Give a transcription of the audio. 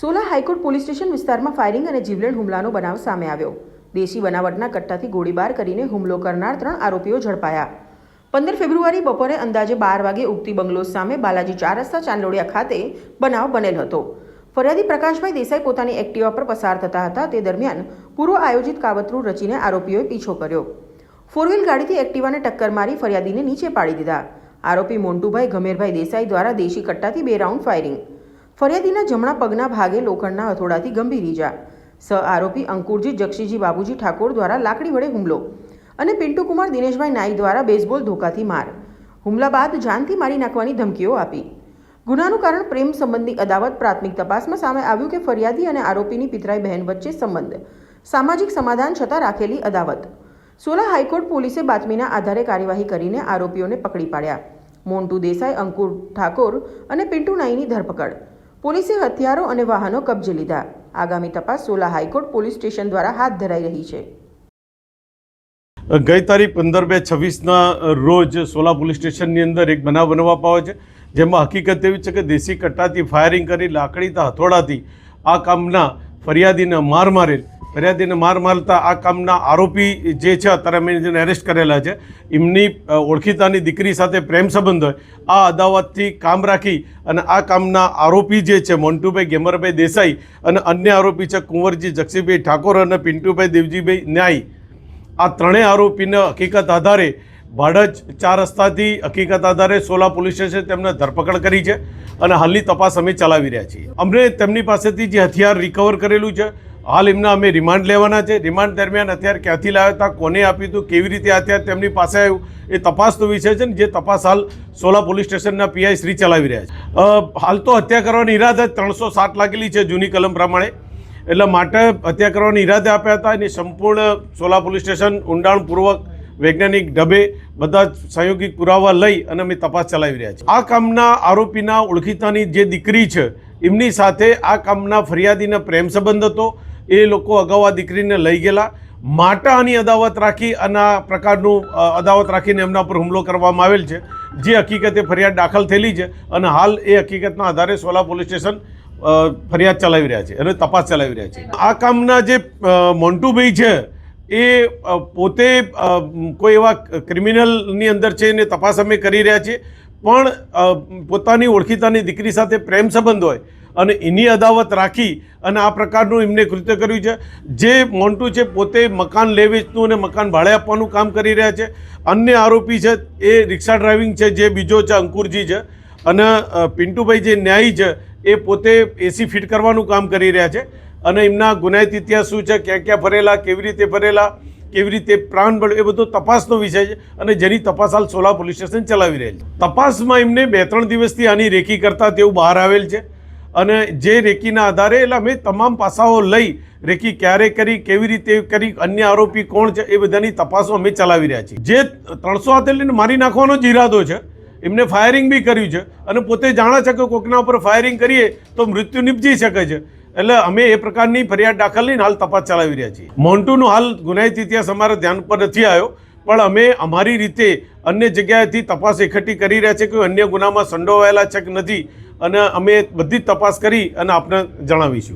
Sola high court police station વિસ્તારમાં firing અને જીવલેણ હુમલાનો બનાવ સામે આવ્યો। દેશી બનાવટના કટ્ટાથી ગોળીબાર કરીને હુમલો કરનાર 3 આરોપીઓ ઝડપાયા। 15 ફેબ્રુઆરી બપોરે અંદાજે 12 વાગે ઉગતી બંગલોઝ સામે બાલાજી 4 રસ્તા ચાંદલોડિયા ખાતે બનાવ બનેલ હતો। ફરિયાદી પ્રકાશભાઈ દેસાઈ પોતાની એક્ટિવા પર પસાર થતા હતા। તે દરમિયાન પૂર્વ આયોજિત કાવતરું રચીને આરોપીઓએ પીછો કર્યો। 4 વ્હીલ ગાડીથી એક્ટિવાને ટક્કર મારી ફરિયાદીને નીચે પાડી દીધા। આરોપી મોન્ટુભાઈ ગમેરભાઈ દેસાઈ દ્વારા દેશી કટ્ટાથી 2 રાઉન્ડ ફાયરિંગ। ફરિયાદીના જમણા પગના ભાગે લોખંડના હથોડાથી ગંભીર ઈજા। સહ આરોપી અંકુરજી જક્ષીજી બાબુજી ઠાકોર દ્વારા લાકડી વડે હુમલો અને પિન્ટુકુમાર દિનેશભાઈ નાઈ દ્વારા બેઝબોલ ધોકાથી માર। હુમલા બાદ જાનથી મારી નાખવાની ધમકીઓ આપી। ગુનાનું કારણ પ્રેમ સંબંધી અદાવત। પ્રાથમિક તપાસમાં સામે આવ્યું કે ફરિયાદી અને આરોપીની પિતરાઈ બહેન વચ્ચે સંબંધ, સામાજિક સમાધાન છતાં રાખેલી અદાવત। સોલા હાઈકોર્ટ પોલીસે બાતમીના આધારે કાર્યવાહી કરીને આરોપીઓને પકડી પાડ્યા। મોન્ટુ દેસાઈ, અંકુર ઠાકોર અને પિન્ટુ નાઈની ધરપકડ। પોલીસે હથિયારો અને વાહનો કબજે લીધા। આગામી તપાસ સોલા હાઈકોર્ટ પોલીસ સ્ટેશન દ્વારા હાથ ધરાઈ રહી છે। ગઈ તારીખ 15/2/26ના રોજ સોલા પોલીસ સ્ટેશનની અંદર એક બનાવ બનવા પામે છે, જેમાં હકીકત એવી છે કે દેશી કટ્ટાથી ફાયરિંગ કરી લાકડીના હથોડાથી આ કામના ફરિયાદીને માર મારેલ। ફરિયાદીને માર મારતા આ કામના આરોપી જે છે, અત્યારે અમે જેને એરેસ્ટ કરેલા છે, એમની ઓળખીતાની દીકરી સાથે પ્રેમ સંબંધ હોય, આ અદાવતથી કામ રાખી અને આ કામના આરોપી જે છે મોન્ટુભાઈ ગેમરભાઈ દેસાઈ અને અન્ય આરોપી છે કુંવરજી જક્ષીભાઈ ઠાકોર અને પિન્ટુભાઈ દેવજીભાઈ ન્યાય, આ ત્રણેય આરોપીને હકીકત આધારે ભાડજ 4 રસ્તાથી હકીકત આધારે સોલા પોલીસ સ્ટેશન તેમને ધરપકડ કરી છે અને હાલની તપાસ અમે ચલાવી રહ્યા છીએ। અમને તેમની પાસેથી જે હથિયાર રિકવર કરેલું છે, હાલ એમના અમે રિમાન્ડ લેવાના છે। રિમાન્ડ દરમિયાન હથિયાર ક્યાંથી લાવ્યા હતા, કોને આપ્યું હતું, કેવી રીતે હથિયાર તેમની પાસે આવ્યું, એ તપાસનો વિષય છે ને, જે તપાસ હાલ સોલા પોલીસ સ્ટેશનના પીઆઈ શ્રી ચલાવી રહ્યા છે। હાલ તો હત્યા કરવાની ઈરાદે 307 લાગેલી છે જૂની કલમ પ્રમાણે, એટલે માટે હત્યા કરવાની ઈરાદે આપ્યા હતા। એની સંપૂર્ણ સોલા પોલીસ સ્ટેશન ઊંડાણપૂર્વક વૈજ્ઞાનિક ઢબે બધા સંયોગિક પુરાવા લઈ અને અમે તપાસ ચલાવી રહ્યા છીએ। આ કામના આરોપીના ઓળખીતાની જે દીકરી છે, એમની સાથે આ કામના ફરિયાદીના પ્રેમ સંબંધ હતો। એ લોકો અગાઉ આ દીકરીને લઈ ગયેલા, માટે આની અદાવત રાખી અને આ પ્રકારનું અદાવત રાખીને એમના પર હુમલો કરવામાં આવેલ છે, જે હકીકતે ફરિયાદ દાખલ થયેલી છે અને હાલ એ હકીકતના આધારે સોલા પોલીસ સ્ટેશન ફરિયાદ ચલાવી રહ્યા છે અને તપાસ ચલાવી રહ્યા છે। આ કામના જે મોન્ટુભાઈ છે એ પોતે કોઈ એવા ક્રિમિનલની અંદર છે એને તપાસ અમે કરી રહ્યા છીએ, પણ પોતાની ઓળખીતાની દીકરી સાથે પ્રેમ સંબંધ હોય અને એની અદાવત રાખી અને આ પ્રકારનું એમને કૃત્ય કર્યું છે। જે મોન્ટુ છે પોતે મકાન લે વેચનું અને મકાન ભાડે આપવાનું કામ કરી રહ્યા છે। અન્ય આરોપી છે એ રિક્ષા ડ્રાઇવિંગ છે, જે બીજો છે અંકુરજી છે, અને પિન્ટુભાઈ જે ન્યાયી છે એ પોતે એસી ફિટ કરવાનું કામ કરી રહ્યા છે। અને એમના ગુનાહિત ઇતિહાસ શું છે, ક્યાં ક્યાં ફરેલા, કેવી રીતે ફરેલા, કેવી રીતે પ્રાણ બળ્યો, એ બધો તપાસનો વિષય છે અને જેની તપાસ હાલ સોલા પોલીસ સ્ટેશન ચલાવી રહેલ છે। તપાસમાં એમને 2-3 દિવસથી આની રેકી કરતા તેવું બહાર આવેલ છે અને જે રેકીના આધારે એટલે અમે તમામ પાસાઓ લઈ રેકી ક્યારે કરી, કેવી રીતે કરી, અન્ય આરોપી કોણ છે, એ બધાની તપાસો અમે ચલાવી રહ્યા છીએ। જે 300 હાથે લઈને મારી નાખવાનો જ ઈરાદો છે, એમને ફાયરિંગ બી કર્યું છે અને પોતે જાણે છે કે કોકના ઉપર ફાયરિંગ કરીએ તો મૃત્યુ નિપજી શકે છે, એટલે અમે એ પ્રકારની ફરિયાદ દાખલ લઈને હાલ તપાસ ચલાવી રહ્યા છીએ। મોન્ટુનો હાલ ગુનાહિત ઇતિહાસ અમારા ધ્યાન પર નથી આવ્યો, પણ અમે અમારી રીતે અન્ય જગ્યાએથી તપાસ એકઠી કરી રહ્યા છીએ કે અન્ય ગુનામાં સંડોવાયેલા છે કે નથી, અને અમે બધી જ તપાસ કરી અને આપને જણાવીશું।